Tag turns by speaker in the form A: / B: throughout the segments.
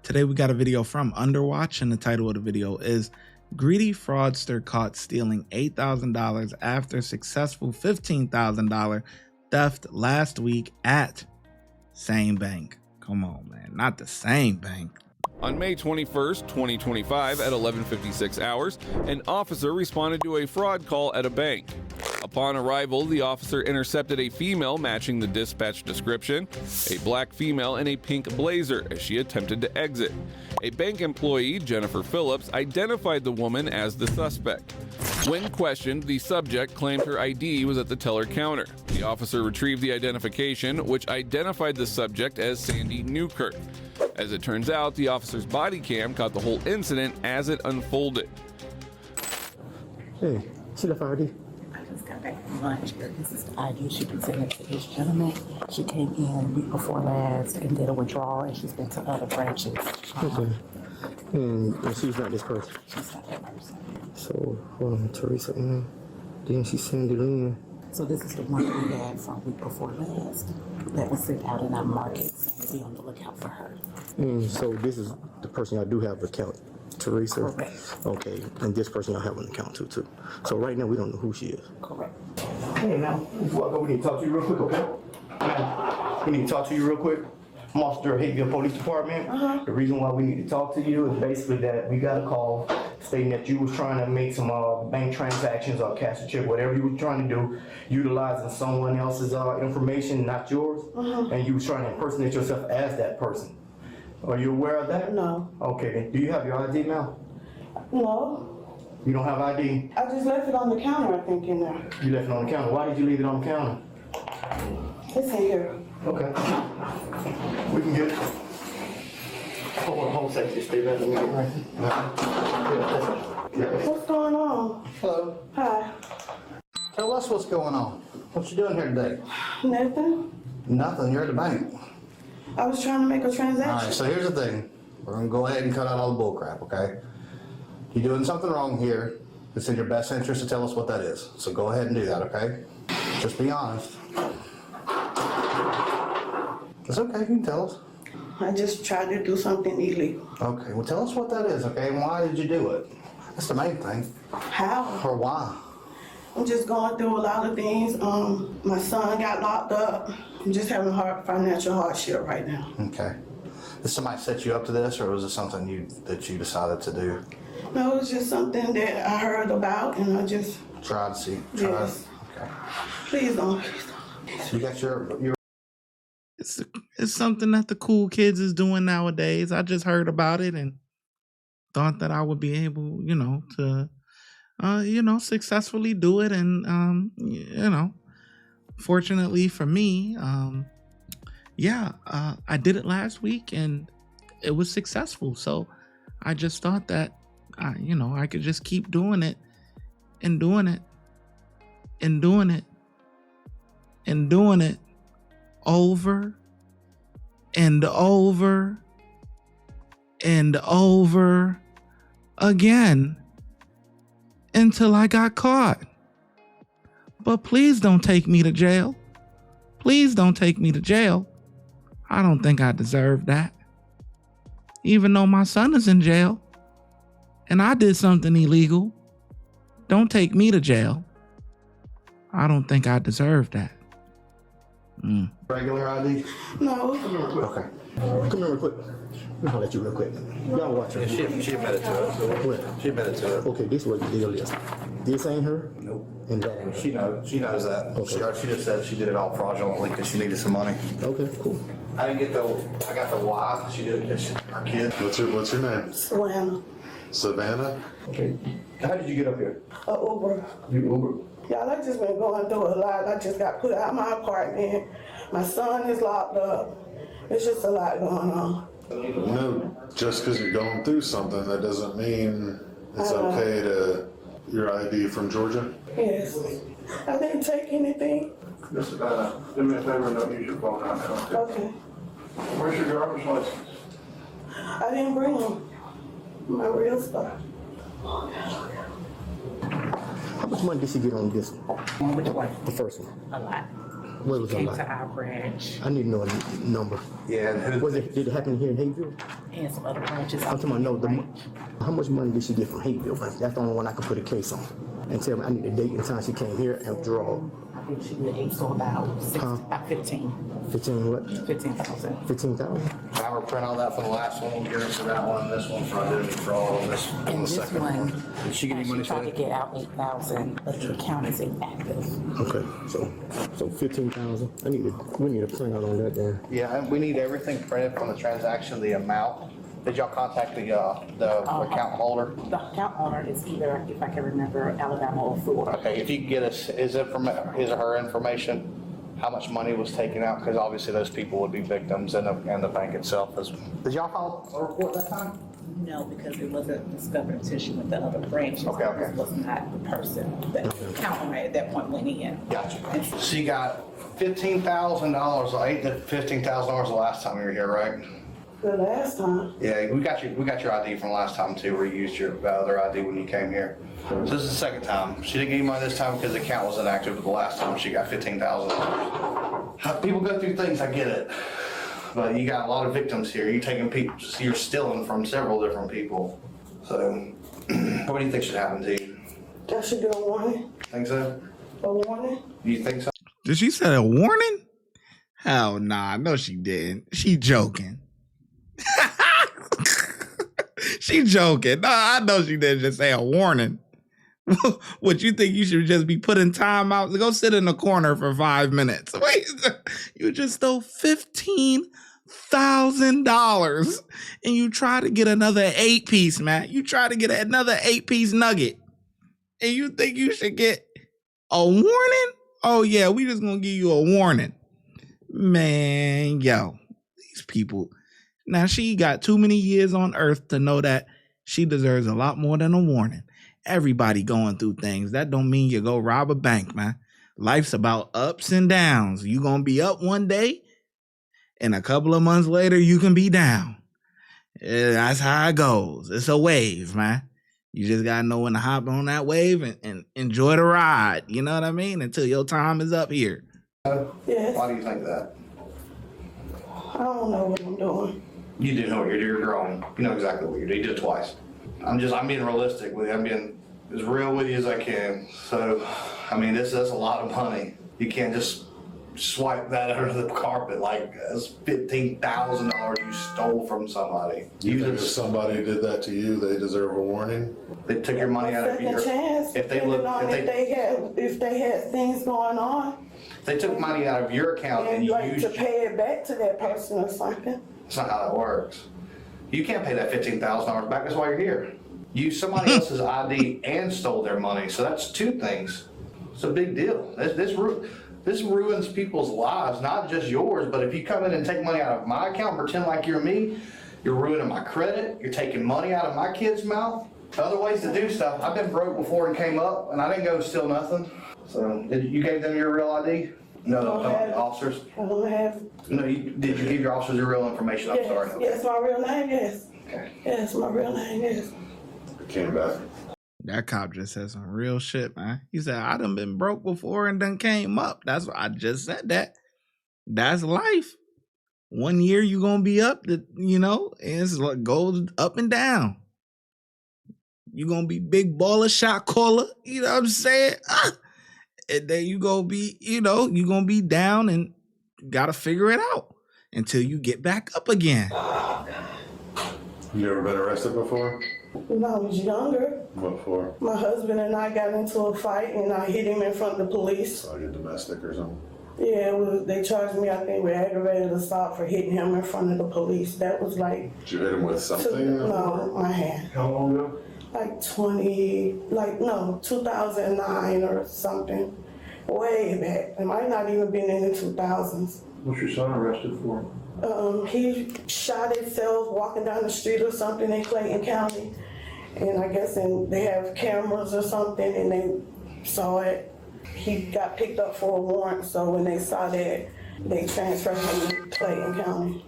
A: Today we got a video from Underwatch, and the title of the video is Greedy Fraudster Caught Stealing $8,000 After Successful $15,000 Theft Last Week at Same Bank. Come on, man, not the same bank.
B: On May 21st, 2025 at 11:56 hours, an officer responded to a fraud call at a bank. Upon arrival, the officer intercepted a female matching the dispatch description, a black female in a pink blazer, as she attempted to exit. A bank employee, Jennifer Phillips, identified the woman as the suspect. When questioned, the subject claimed her ID was at the teller counter. The officer retrieved the identification, which identified the subject as Sandy Newkirk. As it turns out, the officer's body cam caught the whole incident as it unfolded.
C: Hey, she left ID.
D: I just got back from lunch. This is the ID she presented to this gentleman. She came in a week before last and did a withdrawal, and she's been to other branches.
C: Okay. And she's not this person.
D: She's not that person.
C: So, hold on, Teresa in. Then she sent it in.
D: So this is the one that we had from week before last that was sent out in our markets. Be on the lookout for her.
C: And so this is the person I do have an account, Teresa.
D: Correct.
C: Okay, and this person I have an account to too. So right now we don't know who she is.
D: Correct.
E: Hey, now, before I go, we need to talk to you real quick, okay? We need to talk to you real quick. I'm Officer Hateville Police Department. The reason why we need to talk to you is basically that we got a call stating that you was trying to make some bank transactions or cash a check, whatever you was trying to do, utilizing someone else's information, not yours, and you was trying to impersonate yourself as that person. Are you aware of that?
F: No.
E: Okay, then. Do you have your ID now?
F: No.
E: You don't have ID?
F: I just left it on the counter, I think, in there.
E: You left it on the counter. Why did you leave it on the counter?
F: It's in here.
E: Okay. We can get it. Hold a second. Stay back. Let me get it right here.
F: What's going on?
G: Hello.
F: Hi.
G: Tell us what's going on. What you doing here today?
F: Nothing.
G: Nothing. You're at the bank.
F: I was trying to make a
G: All right.
F: transaction.
G: So here's the thing. We're gonna go ahead and cut out all the bull crap. Okay? You're doing something wrong here. It's in your best interest to tell us what that is. So go ahead and do that. Okay? Just be honest. It's okay. You can tell us.
F: I just tried to do something illegal.
G: Okay. Well, tell us what that is. Okay? And why did you do it? That's the main thing.
F: How?
G: Or why?
F: I'm just going through a lot of things. My son got locked up. I'm just having financial hardship right now.
G: Okay. Did somebody set you up to this, or was it something that you decided to do?
F: No, it's just something that I heard about, and I just,
G: Try to see.
F: Yes.
G: Okay.
F: please don't.
G: You got your
A: It's something that the cool kids is doing nowadays. I just heard about it and thought that I would be able, to, successfully do it. And, fortunately for me, I did it last week and it was successful. So I just thought that, I could just keep doing it and doing it and doing it and doing it over and over and over again until I got caught. But please don't take me to jail. Please don't take me to jail. I don't think I deserve that. Even though my son is in jail and I did something illegal, don't take me to jail. I don't think I deserve that.
G: regular ID?
F: No.
G: Okay.
C: Come here real quick. Let me holler at you real quick. Y'all watch her.
H: She admitted to it.
C: What?
H: She admitted to it.
C: Okay, this is what the deal is. This ain't her?
H: Nope.
C: And
H: She knows that.
C: Okay.
H: She just said she did it all fraudulently because she needed some money.
C: okay, cool.
H: I got the why she did it because our kid.
I: What's your name?
F: Savannah.
I: Savannah?
E: Okay. How did you get up here?
F: Uber.
E: You Uber?
F: Y'all, I just been going through a lot. I just got put out of my apartment. My son is locked up. It's just a lot going on.
I: Just because you're going through something, that doesn't mean it's okay to your ID from Georgia.
F: Yes. I didn't take anything.
E: Miss Savannah, do me a favor and don't use your phone right now.
F: Okay.
E: Where's your driver's license?
F: I didn't bring him. My real stuff.
C: How much money did she get on this one?
D: Which one?
C: The first one.
D: A lot.
C: What was a
D: Came to
C: lot?
D: our branch.
C: I need to know a number.
H: Yeah. And
C: Did it happen here in Hayville?
D: and some other branches.
E: I'm talking about, no, how much money did she get from Hateville? That's the only one I can put a case on. And tell me, I need the date and time she came here and draw.
D: I think she did 8, so about about 15.
E: 15 what?
D: 15,000.
E: 15,000?
G: I have her print all that for the last one. We'll get her for that one. This one for identity fraud. And this
D: And
G: the
D: this
G: second
D: one,
G: Did she get any money
D: she
G: for
D: tried to
G: that?
D: get out 8,000, but the account is inactive.
E: Okay, so 15,000. We need a printout on that then.
G: Yeah, and we need everything printed from the transaction, the amount. Did y'all contact the account holder?
D: The account owner is either, if I can remember, Alabama or Florida.
G: Okay, if you could get us his or her information, how much money was taken out, because obviously those people would be victims and the bank itself as. Did y'all file a report that time?
D: No, because it wasn't discovered until she went to other branches.
G: Okay.
D: This was not the person. The account owner at that point went in.
G: Gotcha. She got $15,000, $15,000 the last time you were here, right?
F: The last time.
G: Yeah, we got your ID from last time too, where you used your other ID when you came here. So this is the second time. She didn't get any money this time because the account was inactive, but the last time she got $15,000. People go through things, I get it. But you got a lot of victims here. You're stealing from several different people. So, what do you think should happen to you?
F: That should get a warning.
G: Think so?
F: A warning?
G: You think so?
A: Did she say a warning? Hell nah, no she didn't. She joking. She joking. No, I know she didn't just say a warning. What, you think you should just be put in time out? Go sit in the corner for 5 minutes. Wait, you just stole $15,000 and you try to get another 8-piece, man. You try to get another 8-piece nugget and you think you should get a warning? Oh yeah, we just gonna give you a warning. Man, yo, these people. Now she got too many years on earth to know that she deserves a lot more than a warning. Everybody going through things. That don't mean you go rob a bank, man. Life's about ups and downs. You gonna be up one day, and a couple of months later, you can be down. That's how it goes. It's a wave, man. You just gotta know when to hop on that wave and enjoy the ride. You know what I mean? Until your time is up here.
F: Yes.
G: Why do you think that?
F: I don't know what I'm doing.
G: You do know what you're doing. You're grown. You know exactly what you're doing. You did it twice. I'm being realistic with you. I'm being as real with you as I can. So, I mean, that's a lot of money. You can't just swipe that under the carpet like that's $15,000 you stole from somebody.
I: You think if somebody did that to you, they deserve a warning?
G: They took your money out of your.
F: Chance, if they had things going on.
G: They took money out of your account and you used
F: to pay it back to that person or something.
G: That's not how that works. You can't pay that $15,000 back. That's why you're here. You used somebody else's ID and stole their money. So that's two things. It's a big deal. This ruins people's lives, not just yours, but if you come in and take money out of my account, pretend like you're me, you're ruining my credit, you're taking money out of my kid's mouth. Other ways to do stuff. I've been broke before and came up, and I didn't go steal nothing. So, you gave them your real ID? No, officers?
F: I don't have.
G: No, did you give your officers your real information? I'm sorry. Okay.
F: Yes, my real name, yes.
G: Okay.
F: Yes, my real name, yes.
I: It came back.
A: That cop just said some real shit, man. He said, I done been broke before and done came up. That's what I just said that. That's life. 1 year you gonna be up, and it's like goes up and down. You gonna be big baller, shot caller, you know what I'm saying? And then you gonna be, you gonna be down and gotta figure it out until you get back up again.
I: You ever been arrested before?
F: When I was younger,
I: What for?
F: my husband and I got into a fight and I hit him in front of the police.
I: Like a domestic or something?
F: Yeah, they charged me, I think, with aggravated assault for hitting him in front of the police. That was like...
I: Did you hit him with something?
F: No, my hand.
I: How long ago?
F: Like 2009 or something. Way back. It might not even been in the 2000s.
I: What's your son arrested for?
F: He shot himself walking down the street or something in Clayton County. And I guess they have cameras or something and they saw it. He got picked up for a warrant, so when they saw that, they transferred him to Clayton County.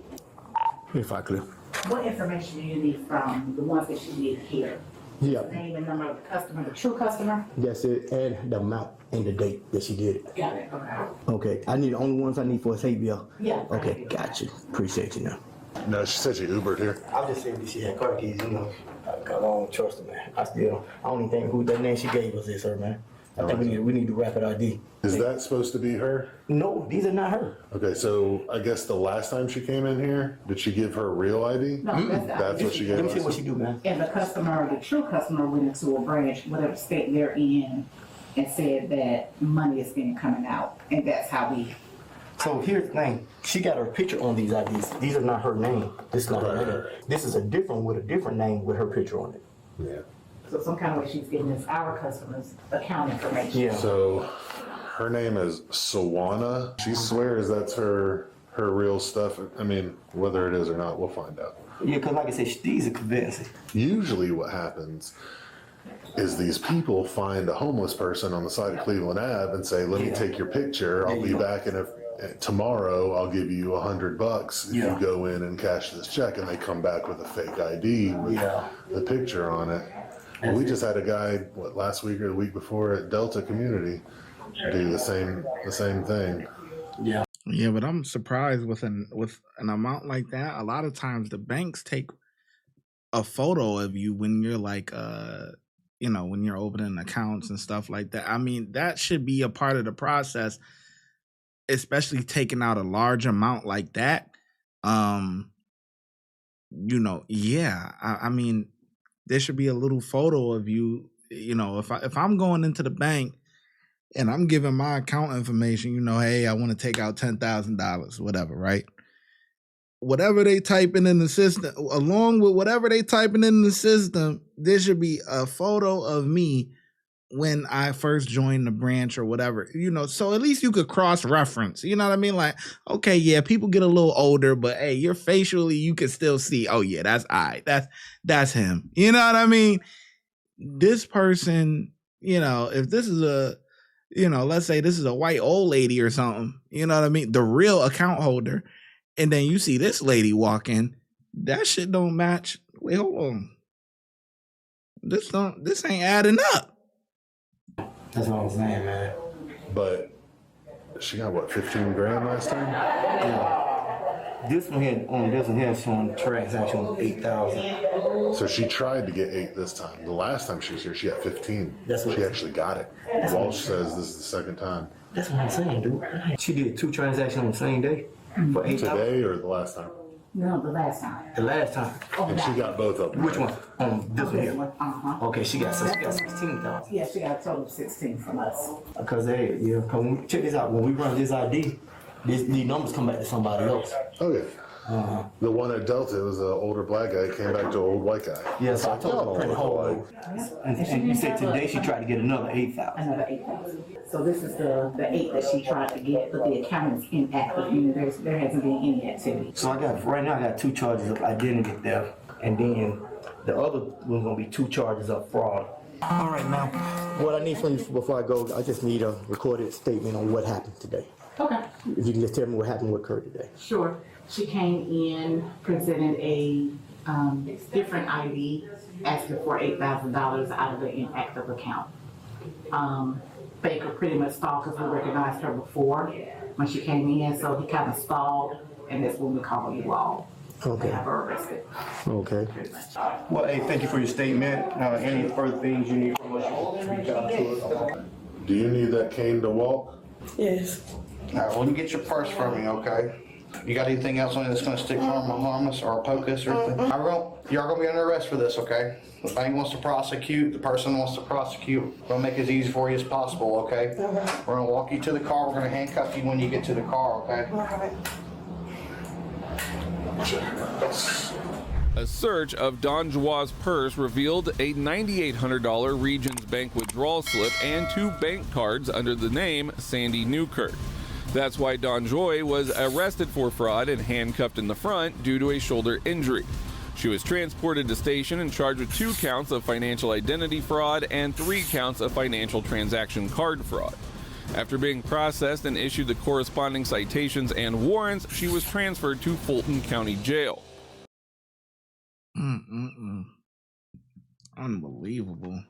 E: If I could.
D: What information do you need from the ones that you need here?
E: Yeah.
D: Name and number of the customer, the true customer?
E: That's it, and the amount and the date that she did it.
D: Got it, okay.
E: Okay, I need the only ones I need for is Hayville.
D: Yeah.
E: Okay, got you. Appreciate you now.
I: No, she said she Ubered here.
E: I just said that she had car keys, you know. I don't trust her, man. I don't even think who that name she gave us is her, man. I think we need to rapid ID.
I: Is that supposed to be her?
E: No, these are not her.
I: Okay, so I guess the last time she came in here, did she give her real ID?
D: No,
I: That's what she gave
E: Let me see
I: us?
E: what she do, man.
D: And the customer, the true customer, went into a branch, whatever state they're in, and said that money is being coming out, and that's how we.
E: So here's the thing. She got her picture on these IDs. These are not her name. This is not her name. This is a different name with her picture on it.
I: Yeah.
D: So some kind of way she's giving us our customers' account information.
E: Yeah.
I: So her name is Sawana. She swears that's her real stuff. I mean, whether it is or not, we'll find out.
E: Yeah, because like I said, these are convincing.
I: Usually what happens is these people find a homeless person on the side of Cleveland Ave and say, let me take your picture. I'll be back tomorrow. I'll give you $100 if you go in and cash this check. And they come back with a fake ID with the picture on it. Well, we just had a guy, last week or the week before at Delta Community do the same thing.
E: Yeah.
A: Yeah, but I'm surprised with an amount like that. A lot of times the banks take a photo of you when you're like when you're opening accounts and stuff like that. I mean, that should be a part of the process, especially taking out a large amount like that. I mean, there should be a little photo of you. You know, if I'm going into the bank and I'm giving my account information, hey, I want to take out $10,000, whatever, right? Whatever they typing in the system, along with whatever they typing in the system, there should be a photo of me when I first joined the branch or whatever, so at least you could cross-reference, you know what I mean? Like, okay, yeah, people get a little older, but hey, you're facially, you can still see, oh yeah, that's him. You know what I mean? This person, if this is let's say this is a white old lady or something, you know what I mean? The real account holder. And then you see this lady walk in, that shit don't match. Wait, hold on. This ain't adding up.
E: That's what I'm saying, man.
I: But she got 15 grand last time?
E: Yeah. This one here showing transaction of 8,000.
I: So she tried to get 8 this time. The last time she was here, she got 15. She actually got it. Walsh says this is the second time.
E: That's what I'm saying, dude. She did 2 transactions on the same day for 8,000.
I: Today or the last time?
D: No, the last time.
E: The last time.
I: And she got both of them.
E: Which one? This one here.
D: Uh-huh.
E: Okay, she got 16,000.
D: Yeah, she got a total of 16 from us.
E: Because check this out. When we run this ID, these numbers come back to somebody else.
I: Okay. The one at Delta was an older black guy, came back to an old white guy.
E: Yeah, so I told her to print a whole load. And you said today she tried to get another 8,000.
D: Another 8,000. So this is the 8 that she tried to get, but the account is inactive, meaning there hasn't been any activity.
E: So right now I got 2 charges of identity theft, and then the other one's gonna be 2 charges of fraud. All right, now, what I need from you before I go, I just need a recorded statement on what happened today.
D: Okay.
E: If you can just tell me what happened with her today.
D: Sure. She came in, presented a different ID, asking for $8,000 out of the inactive account. Baker pretty much stalled because we recognized her before when she came in, so he kind of stalled, and that's when we called you all.
E: Okay.
D: Have her arrested.
E: Okay. Well, hey, thank you for your statement. Any further things you need from us, you reach out to us.
I: Do you need that cane to walk?
F: Yes.
G: All right, well, you get your purse from me, okay? You got anything else on you that's gonna stick harm us or poke us or anything? Y'all gonna be under arrest for this, okay? The bank wants to prosecute, the person wants to prosecute. We're gonna make it as easy for you as possible, okay? We're gonna walk you to the car, we're gonna handcuff you when you get to the car, okay?
F: All right.
B: A search of Don Jua's purse revealed a $9,800 Regions Bank withdrawal slip and 2 bank cards under the name Sandy Newkirk. That's why Don Joy was arrested for fraud and handcuffed in the front due to a shoulder injury. She was transported to station and charged with 2 counts of financial identity fraud and 3 counts of financial transaction card fraud. After being processed and issued the corresponding citations and warrants, she was transferred to Fulton County Jail.
A: Unbelievable.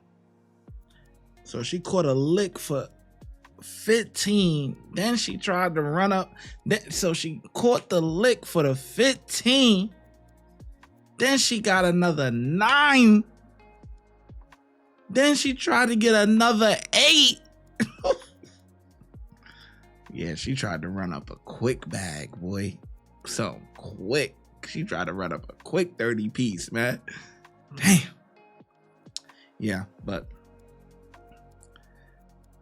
A: So she caught a lick for 15. Then she tried to run up. So she caught the lick for the 15. Then she got another 9. Then she tried to get another 8. Yeah, she tried to run up a quick bag, boy. So quick. She tried to run up a quick 30 piece, man. Damn. Yeah, but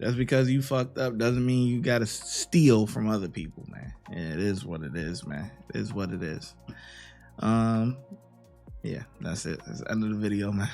A: just because you fucked up doesn't mean you gotta steal from other people, man. It is what it is, man. It is what it is. Yeah, that's it. That's the end of the video, man.